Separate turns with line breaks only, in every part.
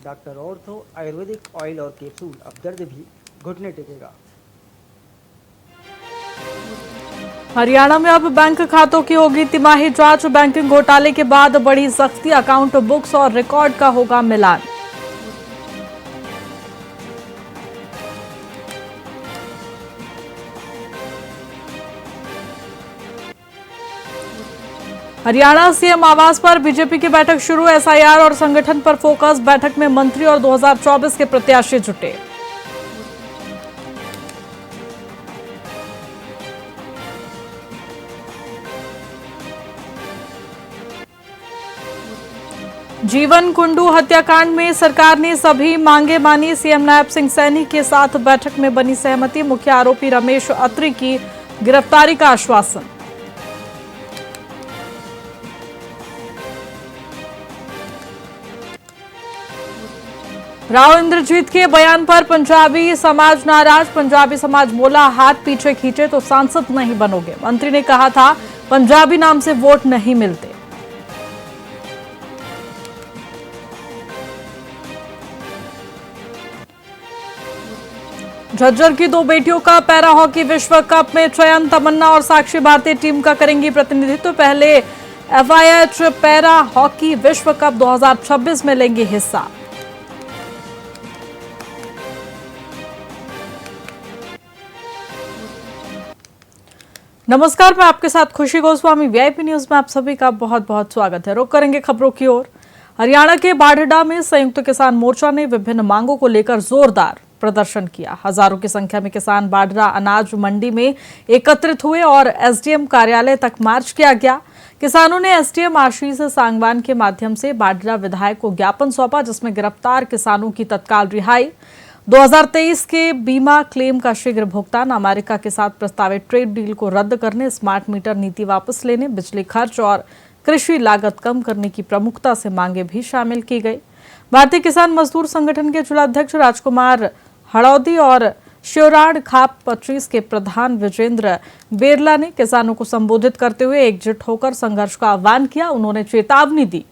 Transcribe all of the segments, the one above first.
Doctor ortho Ayurvedic oil और capsule, अब दर्द भी घुटने टेकेगा।
हरियाणा में अब बैंक खातों की होगी तिमाही जांच। बैंकिंग घोटाले के बाद बड़ी सख्ती, अकाउंट बुक्स और रिकॉर्ड का होगा मिलान। हरियाणा सीएम आवास पर बीजेपी की बैठक शुरू। एसआईआर और संगठन पर फोकस। बैठक में मंत्री और 2024 के प्रत्याशी जुटे। जीवन कुंडू हत्याकांड में सरकार ने सभी मांगे मानी। सीएम नायब सिंह सैनी के साथ बैठक में बनी सहमति। मुख्य आरोपी रमेश अत्री की गिरफ्तारी का आश्वासन। राव इंद्रजीत के बयान पर पंजाबी समाज नाराज। पंजाबी समाज बोला, हाथ पीछे खींचे तो सांसद नहीं बनोगे। मंत्री ने कहा था, पंजाबी नाम से वोट नहीं मिलते। झज्जर की दो बेटियों का पैरा हॉकी विश्व कप में चयन। तमन्ना और साक्षी भारतीय टीम का करेंगी प्रतिनिधित्व। पहले एफआईएच पैरा हॉकी विश्व कप 2026 में लेंगे हिस्सा। नमस्कार, मैं आपके साथ खुशी गोस्वामी। वीआईपी न्यूज में आप सभी का बहुत बहुत स्वागत है। रुक करेंगे खबरों की ओर। हरियाणा के बाढ़डा में संयुक्त किसान मोर्चा ने विभिन्न मांगों को लेकर जोरदार प्रदर्शन किया। हजारों की संख्या में किसान बाढ़डा अनाज मंडी में एकत्रित हुए और एसडीएम कार्यालय तक मार्च किया गया। किसानों ने एसडीएम आशीष सांगवान के माध्यम से बाढ़डा विधायक को ज्ञापन सौंपा, जिसमें गिरफ्तार किसानों की तत्काल रिहाई, 2023 के बीमा क्लेम का शीघ्र भुगतान, अमेरिका के साथ प्रस्तावित ट्रेड डील को रद्द करने, स्मार्ट मीटर नीति वापस लेने, बिजली खर्च और कृषि लागत कम करने की प्रमुखता से मांगे भी शामिल की गई। भारतीय किसान मजदूर संगठन के जिलाध्यक्ष राजकुमार हड़ौदी और श्योराड खाप 25 के प्रधान विजेंद्र बेरला ने किसानों को संबोधित करते हुए एकजुट होकर संघर्ष का आह्वान किया। उन्होंने चेतावनी दी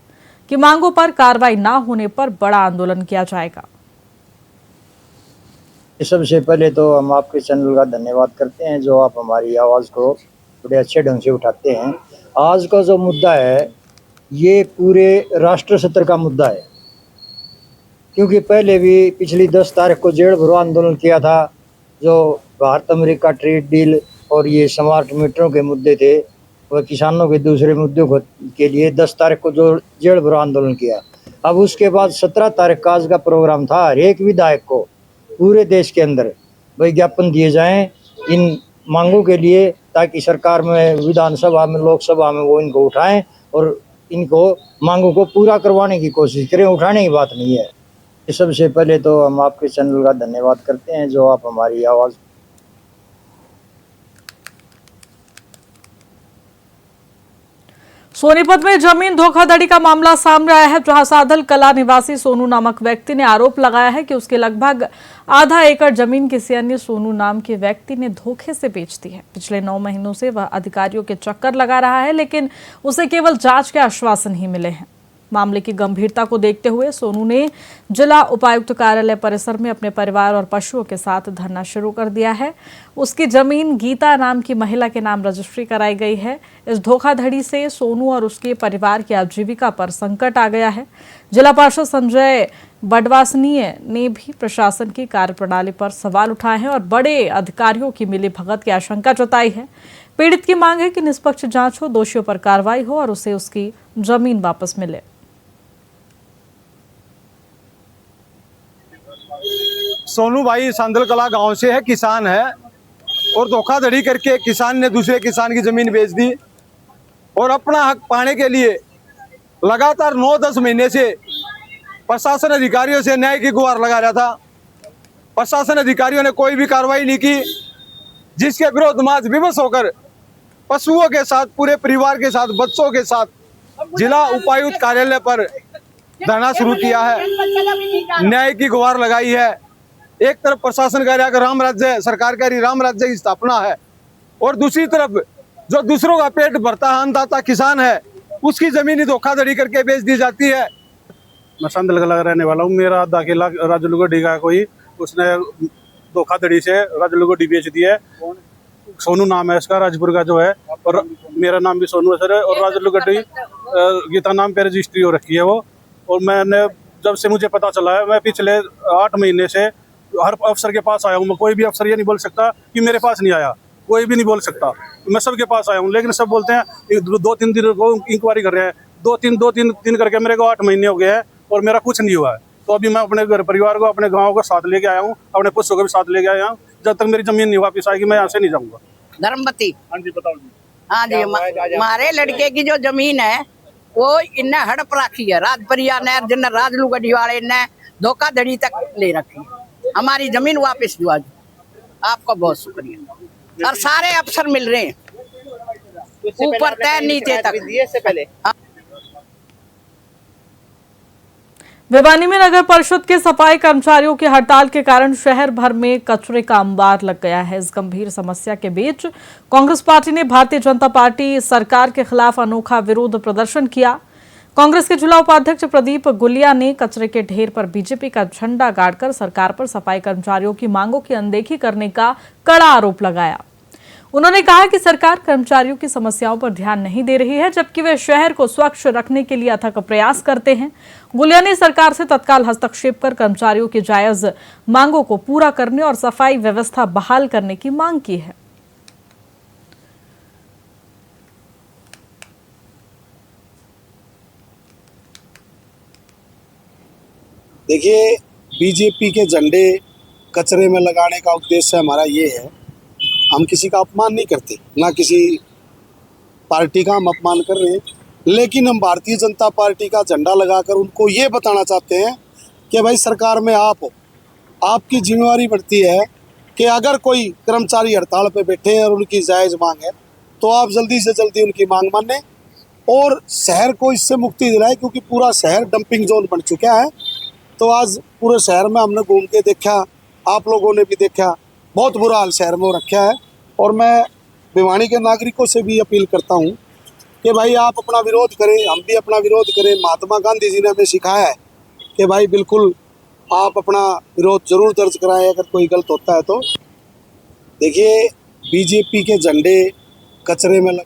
कि मांगों पर कार्रवाई न होने पर बड़ा आंदोलन किया जाएगा।
सबसे पहले तो हम आपके चैनल का धन्यवाद करते हैं, जो आप हमारी आवाज़ को बड़े अच्छे ढंग से उठाते हैं। आज का जो मुद्दा है ये पूरे राष्ट्र स्तर का मुद्दा है, क्योंकि पहले भी पिछली 10 तारीख को जेल भरो आंदोलन किया था। जो भारत अमेरिका ट्रेड डील और ये स्मार्ट मीटरों के मुद्दे थे, वह किसानों के दूसरे मुद्दों के लिए 10 तारीख को जो जेल भरो आंदोलन किया। अब उसके बाद 17 तारीख का आज का प्रोग्राम था। हर एक विधायक को पूरे देश के अंदर विज्ञापन दिए जाएं इन मांगों के लिए, ताकि सरकार में, विधानसभा में, लोकसभा में वो इनको उठाएं और इनको मांगों को पूरा करवाने की कोशिश करें। उठाने की बात नहीं है। सबसे पहले तो हम आपके चैनल का धन्यवाद करते हैं, जो आप हमारी आवाज़।
सोनीपत में जमीन धोखाधड़ी का मामला सामने आया है, जहां साधल कला निवासी सोनू नामक व्यक्ति ने आरोप लगाया है कि उसके लगभग आधा एकड़ जमीन किसी अन्य सोनू नाम के व्यक्ति ने धोखे से बेच दी है। पिछले 9 महीनों से वह अधिकारियों के चक्कर लगा रहा है, लेकिन उसे केवल जांच के आश्वासन ही मिले हैं। मामले की गंभीरता को देखते हुए सोनू ने जिला उपायुक्त कार्यालय परिसर में अपने परिवार और पशुओं के साथ धरना शुरू कर दिया है। उसकी जमीन गीता नाम की महिला के नाम रजिस्ट्री कराई गई है। इस धोखाधड़ी से सोनू और उसके परिवार की आजीविका पर संकट आ गया है। जिला पार्षद संजय बडवासनीय ने भी प्रशासन की कार्यप्रणाली पर सवाल उठाए हैं और बड़े अधिकारियों की मिलीभगत की आशंका जताई है। पीड़ित की मांग है कि निष्पक्ष जांच हो, दोषियों पर कार्रवाई हो और उसे उसकी जमीन वापस मिले।
सोनू भाई सांदल कला गांव से है, किसान है, और धोखाधड़ी करके किसान ने दूसरे किसान की जमीन बेच दी और अपना हक पाने के लिए लगातार 9-10 महीने से प्रशासन अधिकारियों से न्याय की गुहार लगा रहा था। प्रशासन अधिकारियों ने कोई भी कार्रवाई नहीं की, जिसके विरोध में आज विवश होकर पशुओं के साथ, पूरे परिवार के साथ, बच्चों के साथ जिला उपायुक्त कार्यालय पर धरना शुरू किया है। न्याय की गुहार लगाई है। एक तरफ प्रशासन कह रहा है कि राम राज्य, सरकार कह रही राम राज्य की स्थापना है, और दूसरी तरफ जो दूसरों का पेट भरता अन्नदाता किसान है, उसकी जमीनी धोखाधड़ी करके बेच दी जाती है।
मैं संदलकला का रहने वाला हूँ। मेरा आधा किला राजलुगड्डी का कोई उसने धोखाधड़ी से राजलुगड्डी बेच दी है। सोनू नाम है इसका, राजपुर का जो है, और मेरा नाम भी सोनू है सर। और राजलुगड्डी गीता नाम पे रजिस्ट्री हो रखी है वो। और मैंने जब से मुझे पता चला है, मैं पिछले 8 महीने से हर अफसर के पास आया हूँ। मैं कोई भी अफसर ये नहीं बोल सकता कि मेरे पास नहीं आया, कोई भी नहीं बोल सकता। मैं सबके पास आया हूँ, लेकिन सब बोलते हैं 2-3 दिन को इंक्वायरी कर रहे हैं। 2-3 दिन करके मेरे को 8 महीने हो गए हैं और मेरा कुछ नहीं हुआ है। तो अभी मैं अपने घर परिवार को, अपने गाँव को साथ लेके आया हूँ, अपने पुष्पों को भी साथ लेके आया हूँ। जब तक मेरी जमीन नहीं वापस आएगी मैं यहाँ से नहीं जाऊँगा।
धर्मवती।
हाँ जी, बताओ जी।
हाँ जी, हमारे लड़के की जो जमीन है वो इन्हें हड़प रखी है। राजपरिया ने, जिन राजलुगड्डी वाले ने धोखाधड़ी तक ले रखी है। हमारी जमीन वापस दिवा दी। आपका बहुत शुक्रिया। और सारे अफसर मिल रहे हैं, ऊपर तय नीचे तक।
भिवानी में नगर परिषद के सफाई कर्मचारियों की हड़ताल के कारण शहर भर में कचरे का अंबार लग गया है। इस गंभीर समस्या के बीच कांग्रेस पार्टी ने भारतीय जनता पार्टी सरकार के खिलाफ अनोखा विरोध प्रदर्शन किया। कांग्रेस के जिला उपाध्यक्ष प्रदीप गुलिया ने कचरे के ढेर पर बीजेपी का झंडा गाड़कर सरकार पर सफाई कर्मचारियों की मांगों की अनदेखी करने का कड़ा आरोप लगाया। उन्होंने कहा कि सरकार कर्मचारियों की समस्याओं पर ध्यान नहीं दे रही है, जबकि वे शहर को स्वच्छ रखने के लिए अथक प्रयास करते हैं। गुलिया ने सरकार से तत्काल हस्तक्षेप कर कर्मचारियों की जायज मांगों को पूरा करने और सफाई व्यवस्था बहाल करने की मांग की है।
देखिए, बीजेपी के झंडे कचरे में लगाने का उद्देश्य हमारा ये है, हम किसी का अपमान नहीं करते, ना किसी पार्टी का हम अपमान कर रहे हैं, लेकिन हम भारतीय जनता पार्टी का झंडा लगाकर उनको ये बताना चाहते हैं कि भाई सरकार में आप हो, आपकी जिम्मेवारी बढ़ती है कि अगर कोई कर्मचारी हड़ताल पे बैठे हैं और उनकी जायज़ मांग है तो आप जल्दी से जल्दी उनकी मांग मानें और शहर को इससे मुक्ति दिलाएं, क्योंकि पूरा शहर डंपिंग जोन बन चुका है। तो आज पूरे शहर में हमने घूम के देखा, आप लोगों ने भी देखा, बहुत बुरा हाल शहर में हो रखा है। और मैं भिवानी के नागरिकों से भी अपील करता हूं कि भाई आप अपना विरोध करें, हम भी अपना विरोध करें। महात्मा गांधी जी ने हमें सिखाया है कि भाई बिल्कुल आप अपना विरोध जरूर दर्ज कराएं अगर कोई गलत होता है तो। देखिए, बीजेपी के झंडे कचरे में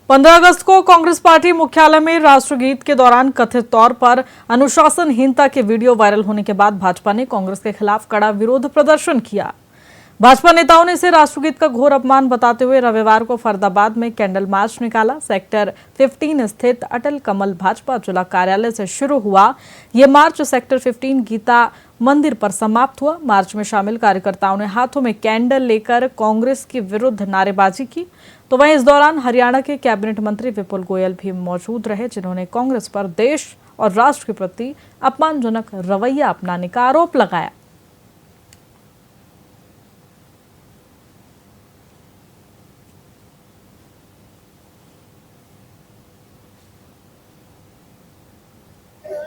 15 अगस्त को कांग्रेस पार्टी मुख्यालय में राष्ट्रगीत के दौरान कथित तौर पर अनुशासनहीनता के वीडियो वायरल होने के बाद भाजपा ने कांग्रेस के खिलाफ कड़ा विरोध प्रदर्शन किया। भाजपा नेताओं ने इसे राष्ट्रगीत का घोर अपमान बताते हुए रविवार को फरीदाबाद में कैंडल मार्च निकाला। सेक्टर 15 स्थित अटल कमल भाजपा जिला कार्यालय से शुरू हुआ ये मार्च सेक्टर 15 गीता मंदिर पर समाप्त हुआ। मार्च में शामिल कार्यकर्ताओं ने हाथों में कैंडल लेकर कांग्रेस के विरुद्ध नारेबाजी की। तो वहीं इस दौरान हरियाणा के कैबिनेट मंत्री विपुल गोयल भी मौजूद रहे, जिन्होंने कांग्रेस पर देश और राष्ट्र के प्रति अपमानजनक रवैया अपनाने का आरोप लगाया।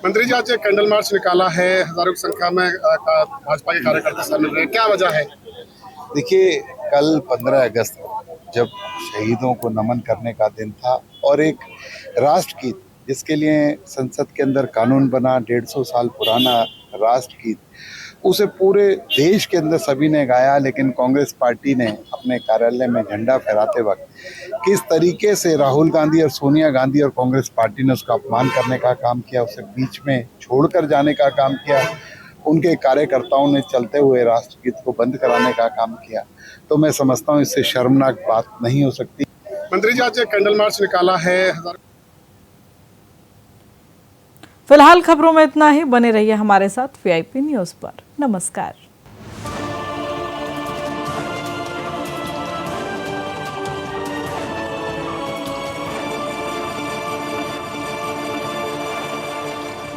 मंत्री जी, आज कैंडल मार्च निकाला है, हजारों की संख्या में भाजपा के कार्यकर्ता शामिल रहे, क्या वजह है?
देखिए, कल 15 अगस्त जब शहीदों को नमन करने का दिन था और एक राष्ट्रगीत जिसके लिए संसद के अंदर कानून बना, 150 साल पुराना राष्ट्रगीत, उसे पूरे देश के अंदर सभी ने गाया, लेकिन कांग्रेस पार्टी ने अपने कार्यालय में झंडा फहराते वक्त किस तरीके से राहुल गांधी और सोनिया गांधी और कांग्रेस पार्टी ने उसका अपमान करने का काम किया, उसे बीच में छोड़कर जाने का काम किया, उनके कार्यकर्ताओं ने चलते हुए राष्ट्रगीत को बंद कराने का काम किया, तो मैं समझता हूँ इससे शर्मनाक बात नहीं हो सकती।
मंत्री जी, आज कैंडल मार्च निकाला है,
फिलहाल खबरों में इतना ही। बने रहिए हमारे साथ VIP न्यूज पर। नमस्कार।